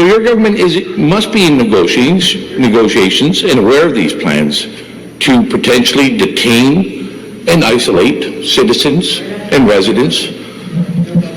So your government must be in negotiations and aware of these plans to potentially detain and isolate citizens and residents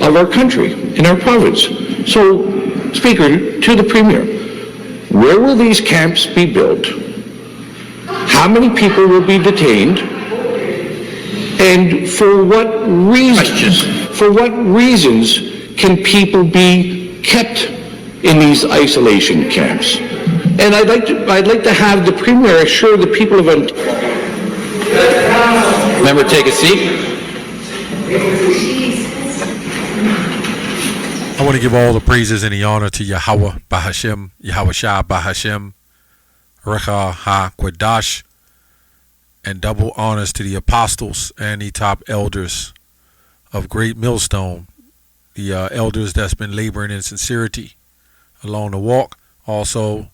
of our country, in our province. So, Speaker, to the Premier, where will these camps be built? How many people will be detained? And for what reasons can people be kept in these isolation camps? And I'd like to have the Premier assure the people of Ontario. Member, take a seat. I want to give all the praises and the honor to Yahweh Bahashem, Yahweh Shah Bahashem, Recha HaQuadash, and double honors to the apostles and the top elders of Great Millstone, the elders that's been laboring in sincerity along the walk. Also,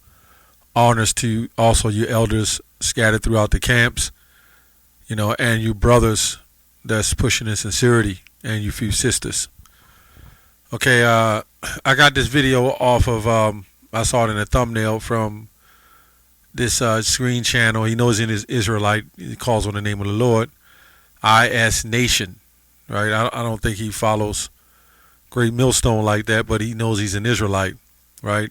honors to also your elders scattered throughout the camps, and you brothers that's pushing in sincerity, and you few sisters. Okay, I got this video off of, I saw it in a thumbnail from this screen channel. He knows in his Israelite, he calls on the name of the Lord, IS Nation, right? I don't think he follows Great Millstone like that, but he knows he's an Israelite, right?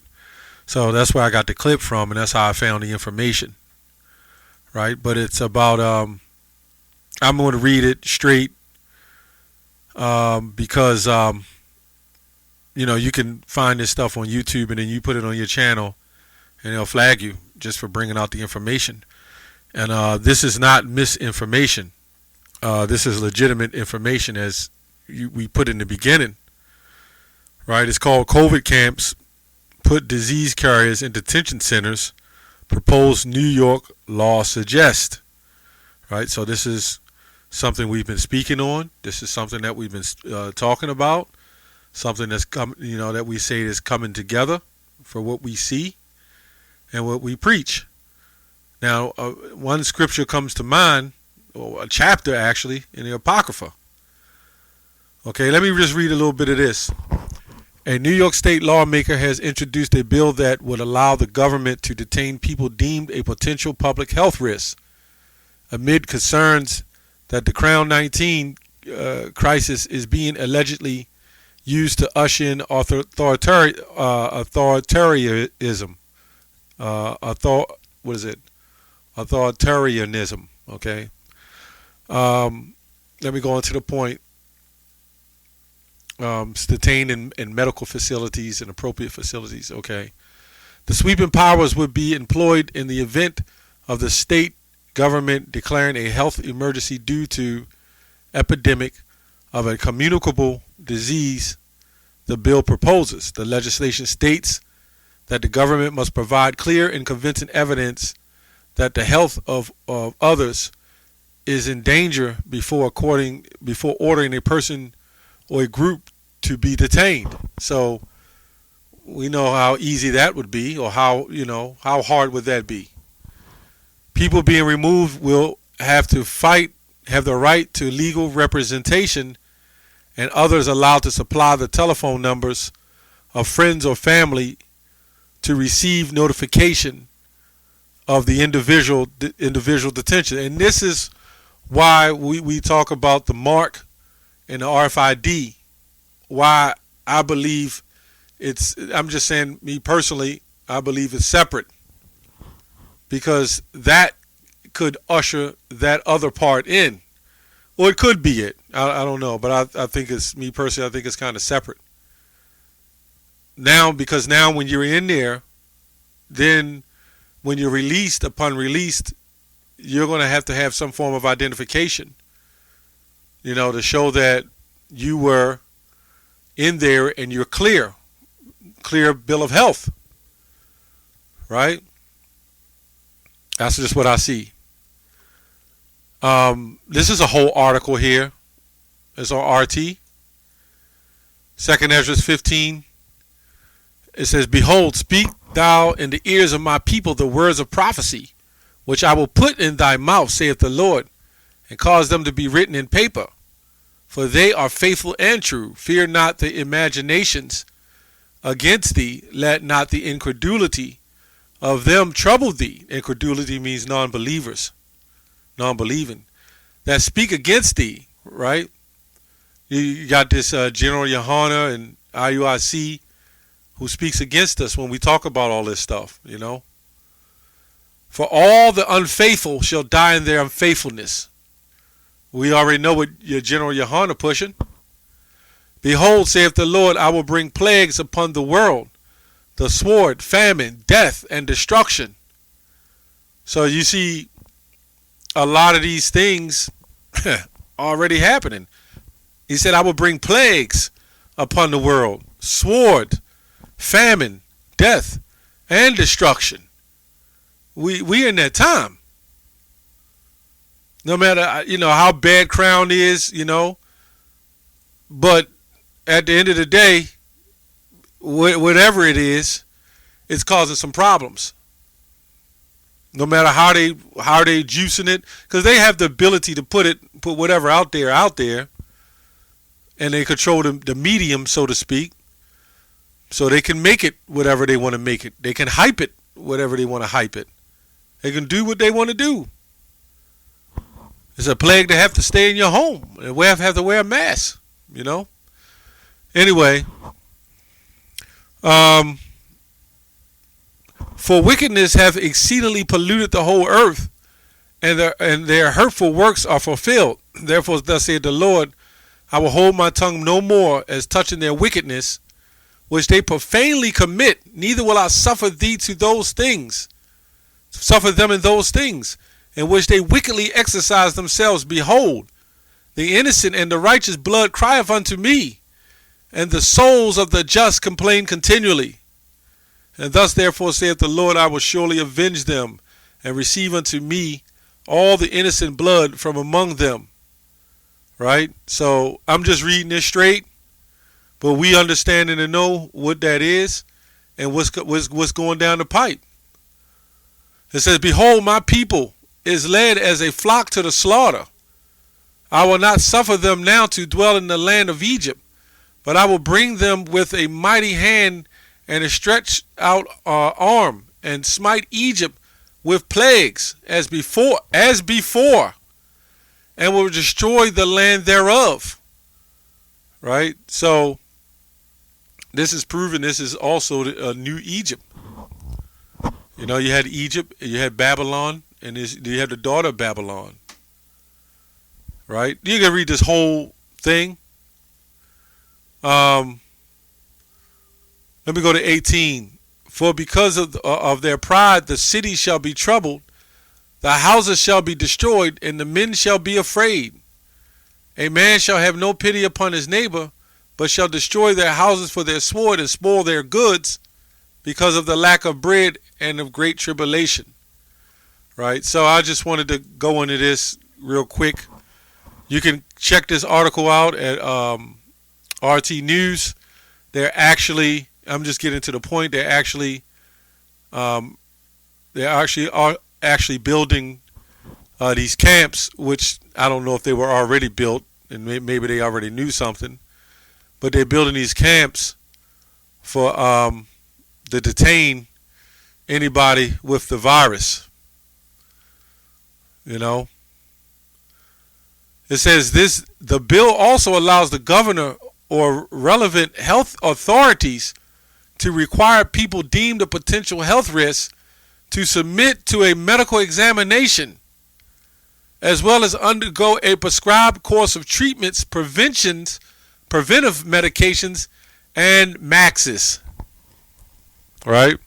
So that's where I got the clip from, and that's how I found the information, right? But it's about, I'm going to read it straight because, you can find this stuff on YouTube and then you put it on your channel and they'll flag you just for bringing out the information. And this is not misinformation. This is legitimate information as we put in the beginning, right? It's called COVID camps put disease carriers in detention centers, proposed New York law suggests, right? So this is something we've been speaking on. This is something that we've been talking about. Something that's that we say is coming together for what we see and what we preach. Now, one scripture comes to mind, or a chapter actually, in the Apocrypha. Okay, let me just read a little bit of this. A New York State lawmaker has introduced a bill that would allow the government to detain people deemed a potential public health risk amid concerns that the Crown 19 crisis is being allegedly used to usher in authoritarianism. Authoritarianism. Okay. Let me go on to the point. Detained in medical facilities and appropriate facilities. Okay. The sweeping powers would be employed in the event of the state government declaring a health emergency due to epidemic of a communicable disease. The bill proposes. The legislation states that the government must provide clear and convincing evidence that the health of others is in danger before ordering a person or a group to be detained. So we know how easy that would be, or how hard would that be. People being removed will have to have the right to legal representation, and others allowed to supply the telephone numbers of friends or family to receive notification of the individual detention. And this is why we talk about the mark and the RFID, why I believe I'm just saying, me personally, I believe it's separate, because that could usher that other part in. Or it could be it. I don't know, but I think it's, me personally, I think it's kind of separate. Because now when you're in there, then when you're released, upon released, you're going to have some form of identification, to show that you were in there and you're clear bill of health, right? That's just what I see. This is a whole article here. It's on RT. 2nd Ezra 15. It says, "Behold, speak thou in the ears of my people the words of prophecy, which I will put in thy mouth, saith the Lord, and cause them to be written in paper. For they are faithful and true. Fear not the imaginations against thee, let not the incredulity of them trouble thee. Incredulity means non-believers, non-believing, that speak against thee, right? You got this General Yohana and IUIC who speaks against us when we talk about all this stuff, you know. For all the unfaithful shall die in their unfaithfulness. We already know what your General Yohana pushing. Behold, saith the Lord, I will bring plagues upon the world, the sword, famine, death, and destruction. So you see a lot of these things already happening. He said, I will bring plagues upon the world, sword, famine, death, and destruction. We in that time. No matter, you know, how bad Crown is, you know, but at the end of the day, whatever it is, it's causing some problems. No matter how they juicing it, because they have the ability to put whatever out there, and they control the medium, so to speak, so they can make it whatever they want to make it. They can hype it whatever they want to hype it. They can do what they want to do. It's a plague to have to stay in your home and have to wear a mask, you know. Anyway, for wickedness hath exceedingly polluted the whole earth, and their hurtful works are fulfilled. Therefore, thus saith the Lord, I will hold my tongue no more as touching their wickedness, which they profanely commit, neither will I suffer thee to those things, suffer them in those things, in which they wickedly exercise themselves. Behold, the innocent and the righteous blood crieth unto me, and the souls of the just complain continually. And thus therefore saith the Lord, I will surely avenge them, and receive unto me all the innocent blood from among them. Right? So I'm just reading this straight, but we understanding and know what that is and what's going down the pipe. It says, behold, my people is led as a flock to the slaughter. I will not suffer them now to dwell in the land of Egypt, but I will bring them with a mighty hand and a stretched out arm, and smite Egypt with plagues as before, and will destroy the land thereof. Right? So this is proven this is also a new Egypt. You know, you had Egypt, you had Babylon, and you had the daughter of Babylon. Right? You can read this whole thing. Let me go to 18. For because of their pride, the city shall be troubled, the houses shall be destroyed, and the men shall be afraid. A man shall have no pity upon his neighbor, but shall destroy their houses for their sword and spoil their goods because of the lack of bread and of great tribulation. Right? So I just wanted to go into this real quick. You can check this article out at RT News. They're actually, I'm just getting to the point, they are actually building these camps, which I don't know if they were already built, and maybe they already knew something, but they're building these camps for to detain anybody with the virus. You know, it says the bill also allows the governor or relevant health authorities to require people deemed a potential health risk to submit to a medical examination, as well as undergo a prescribed course of treatments, preventive medications, and maxes. Right?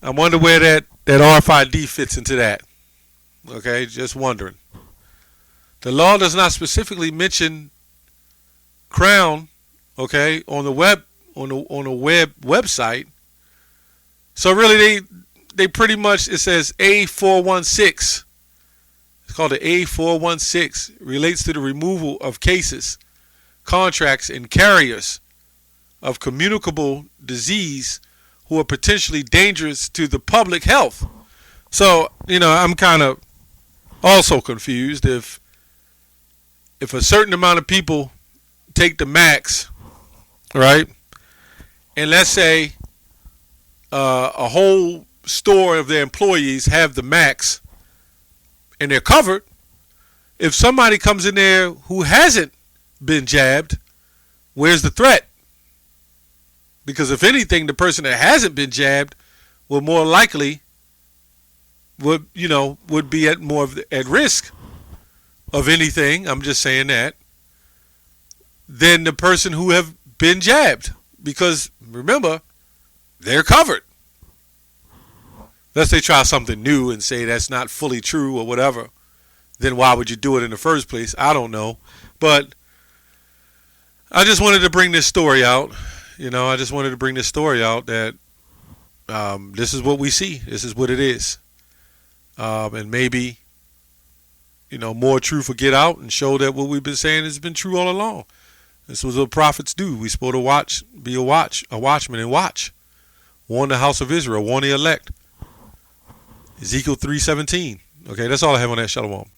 I wonder where that RFID fits into that. Okay, just wondering. The law does not specifically mention Crown, okay, on the website. So really they pretty much, it says A416. It's called the A416. Relates to the removal of cases, contracts, and carriers of communicable disease who are potentially dangerous to the public health. So, you know, I'm kind of also confused if a certain amount of people take the max, right, and let's say a whole store of their employees have the max and they're covered, if somebody comes in there who hasn't been jabbed, where's the threat? Because if anything, the person that hasn't been jabbed will more likely would be at risk of anything. I'm just saying that, than the person who have been jabbed, because remember, they're covered. Unless they try something new and say that's not fully true or whatever, then why would you do it in the first place? I don't know. But I just wanted to bring this story out. I just wanted to bring this story out that this is what we see. This is what it is. And maybe, more truth will get out and show that what we've been saying has been true all along. This was what prophets do. We're supposed to be a watchman and watch. Warn the house of Israel, warn the elect. Ezekiel 3:17. Okay, that's all I have on that. Shalom.